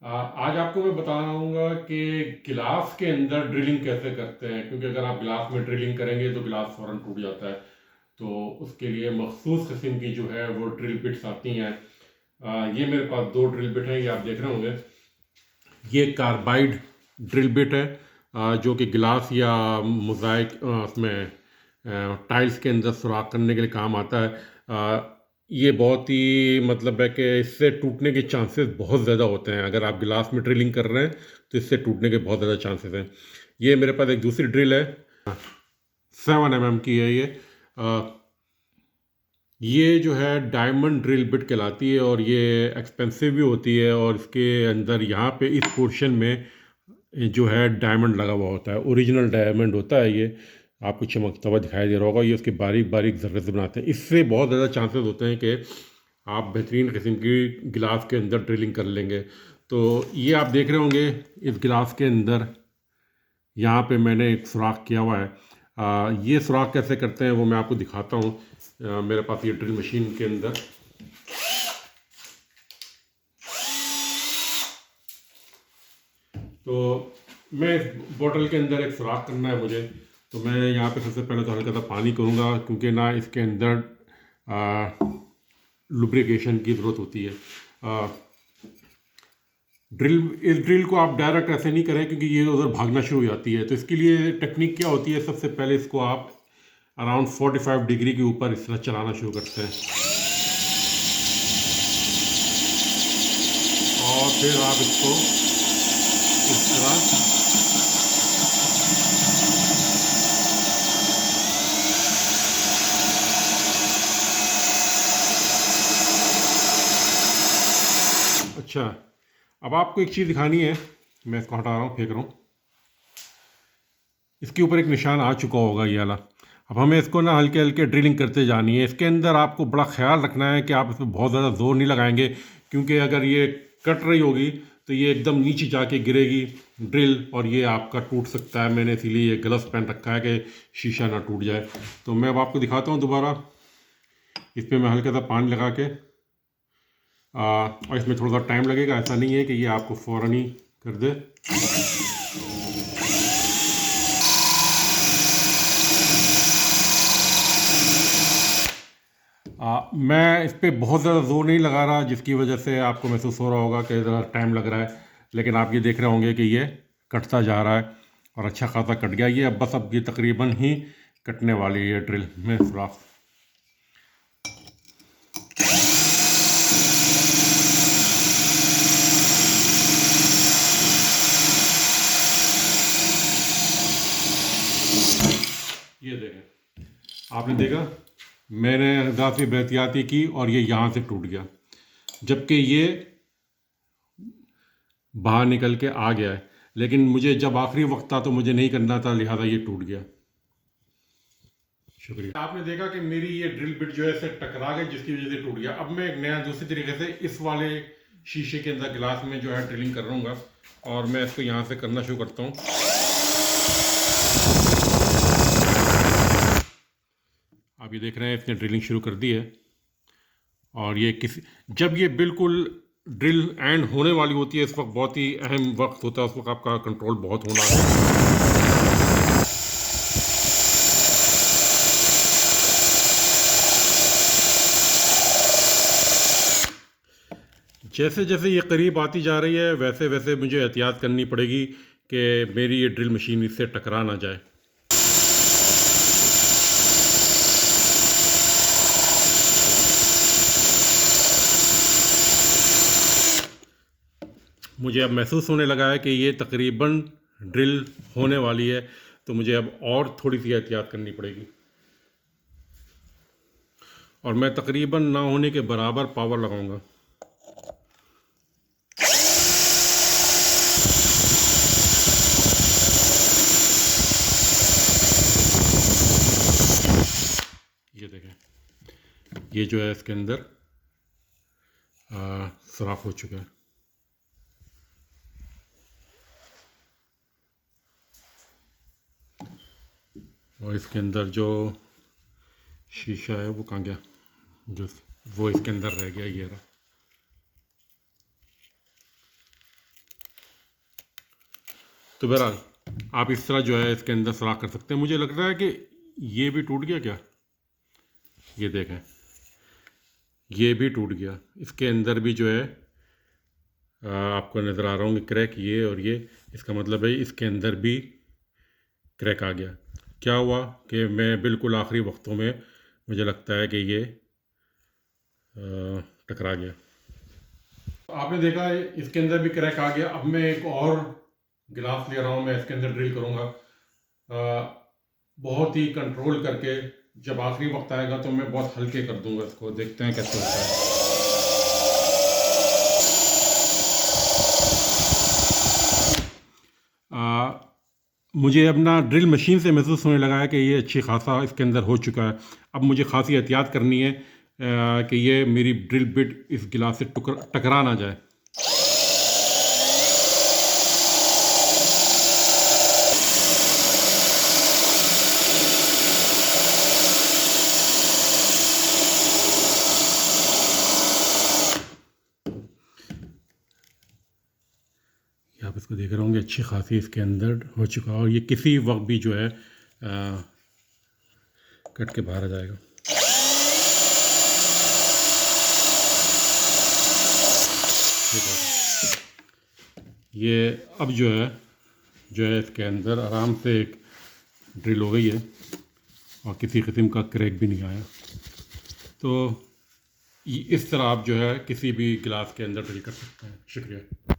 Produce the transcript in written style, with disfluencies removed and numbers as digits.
आज आपको मैं बताऊंगा कि गिलास के अंदर ड्रिलिंग कैसे करते हैं, क्योंकि अगर आप गिलास में ड्रिलिंग करेंगे तो गिलास फ़ौरन टूट जाता है। तो उसके लिए मखसूस किस्म की जो है वो ड्रिल बिट्स आती हैं। ये मेरे पास दो ड्रिल बिट हैं, ये आप देख रहे होंगे। ये कार्बाइड ड्रिल बिट है, जो कि गिलास या मोज़ाइक उसमें टाइल्स के अंदर सुराख करने के लिए काम आता है। ये बहुत ही मतलब है कि इससे टूटने के चांसेस बहुत ज़्यादा होते हैं। अगर आप गिलास में ड्रिलिंग कर रहे हैं तो इससे टूटने के बहुत ज़्यादा चांसेस हैं। ये मेरे पास एक दूसरी ड्रिल है, 7 mm की है ये। ये जो है डायमंड ड्रिल बिट कहलाती है और ये एक्सपेंसिव भी होती है, और इसके अंदर यहाँ पे इस पोर्शन में जो है डायमंड लगा हुआ होता है, ओरिजिनल डायमंड होता है ये। आपको चमकता हुआ दिखाई दे रहा होगा, ये उसके बारीक बारीक ज़र्रे से बनाते हैं। इससे बहुत ज़्यादा चांसेस होते हैं कि आप बेहतरीन किस्म की गिलास के अंदर ड्रिलिंग कर लेंगे। तो ये आप देख रहे होंगे इस गिलास के अंदर यहाँ पे मैंने एक सुराख किया हुआ है। ये सुराख कैसे करते हैं वो मैं आपको दिखाता हूँ। मेरे पास ये ड्रिल मशीन के अंदर तो मैं इस बोतल के अंदर एक सुराख करना है मुझे। तो मैं यहाँ पे सबसे पहले तो हल्का सा पानी करूँगा, क्योंकि ना इसके अंदर लुब्रिकेशन की ज़रूरत होती है। इस ड्रिल को आप डायरेक्ट ऐसे नहीं करें, क्योंकि ये उधर भागना शुरू हो जाती है। तो इसके लिए टेक्निक क्या होती है, सबसे पहले इसको आप अराउंड 45 डिग्री के ऊपर इस तरह चलाना शुरू करते हैं, और फिर आप इसको इस तरह अच्छा। अब आपको एक चीज़ दिखानी है, मैं इसको हटा रहा हूँ, फेंक रहा हूँ। इसके ऊपर एक निशान आ चुका होगा ये वाला। अब हमें इसको ना हल्के हल्के ड्रिलिंग करते जानी है। इसके अंदर आपको बड़ा ख्याल रखना है कि आप इसमें बहुत ज़्यादा ज़ोर नहीं लगाएंगे, क्योंकि अगर ये कट रही होगी तो ये एकदम नीचे जाके गिरेगी ड्रिल, और ये आपका टूट सकता है। मैंने इसीलिए ये ग्लव्स पहन रखा है कि शीशा ना टूट जाए। तो मैं अब आपको दिखाता हूँ दोबारा। इसमें मैं हल्का सा पानी लगा के और इसमें थोड़ा सा टाइम लगेगा, ऐसा नहीं है कि ये आपको फ़ौरन ही कर दे। मैं इस पर बहुत ज़्यादा जोर नहीं लगा रहा, जिसकी वजह से आपको महसूस हो रहा होगा कि ज़रा टाइम लग रहा है। लेकिन आप ये देख रहे होंगे कि ये कटता जा रहा है, और अच्छा खासा कट गया ये। अब बस अब ये तकरीबन ही कटने वाली है ड्रिल में सुराख। ये देखें, आपने देखा मैंने काफ़ी बेहतियाती की और ये यहाँ से टूट गया, जबकि ये बाहर निकल के आ गया है। लेकिन मुझे जब आखिरी वक्त था तो मुझे नहीं करना था, लिहाजा ये टूट गया। शुक्रिया। आपने देखा कि मेरी ये ड्रिल बिट जो है इससे टकरा गई, जिसकी वजह से टूट गया। अब मैं एक नया दूसरी तरीके से इस वाले शीशे के अंदर गिलास में जो है ड्रिलिंग कर रहा हूँ, और मैं इसको यहाँ से करना शुरू करता हूँ। आप ये देख रहे हैं इसने ड्रिलिंग शुरू कर दी है, और ये जब ये बिल्कुल ड्रिल एंड होने वाली होती है, इस वक्त बहुत ही अहम वक्त होता है। उस वक्त आपका कंट्रोल बहुत होना है। जैसे जैसे ये करीब आती जा रही है, वैसे वैसे मुझे एहतियात करनी पड़ेगी कि मेरी ये ड्रिल मशीन इससे टकरा ना जाए। मुझे अब महसूस होने लगा है कि ये तकरीबन ड्रिल होने वाली है, तो मुझे अब और थोड़ी सी एहतियात करनी पड़ेगी, और मैं तकरीबन ना होने के बराबर पावर लगाऊंगा। ये देखें, ये जो है इसके अंदर सुराख हो चुका है, और इसके अंदर जो शीशा है वो कहाँ गया, जो वो इसके अंदर रह गया, ये रहा। तो बहरहाल आप इस तरह जो है इसके अंदर सुराख कर सकते हैं। मुझे लग रहा है कि ये भी टूट गया क्या, ये देखें, ये भी टूट गया। इसके अंदर भी जो है आपको नज़र आ रहा होंगे क्रैक, ये और ये, इसका मतलब है इसके अंदर भी क्रैक आ गया। क्या हुआ कि मैं बिल्कुल आखिरी वक्तों में मुझे लगता है कि ये टकरा गया। आपने देखा है इसके अंदर भी क्रैक आ गया। अब मैं एक और गिलास ले रहा हूँ, मैं इसके अंदर ड्रिल करूँगा बहुत ही कंट्रोल करके। जब आखिरी वक्त आएगा तो मैं बहुत हल्के कर दूंगा इसको, देखते हैं कैसे होता है। मुझे अपना ड्रिल मशीन से महसूस होने लगा है कि ये अच्छी खासा इसके अंदर हो चुका है। अब मुझे खासी एहतियात करनी है कि ये मेरी ड्रिल बिट इस गिलास से टकरा ना जाए। आप इसको देख रहे होंगे अच्छी खासी इसके अंदर हो चुका है और ये किसी वक्त भी जो है कट के बाहर आ जाएगा। ये अब जो है इसके अंदर आराम से एक ड्रिल हो गई है और किसी किस्म का क्रैक भी नहीं आया। तो इस तरह आप जो है किसी भी गिलास के अंदर ड्रिल कर सकते हैं। शुक्रिया।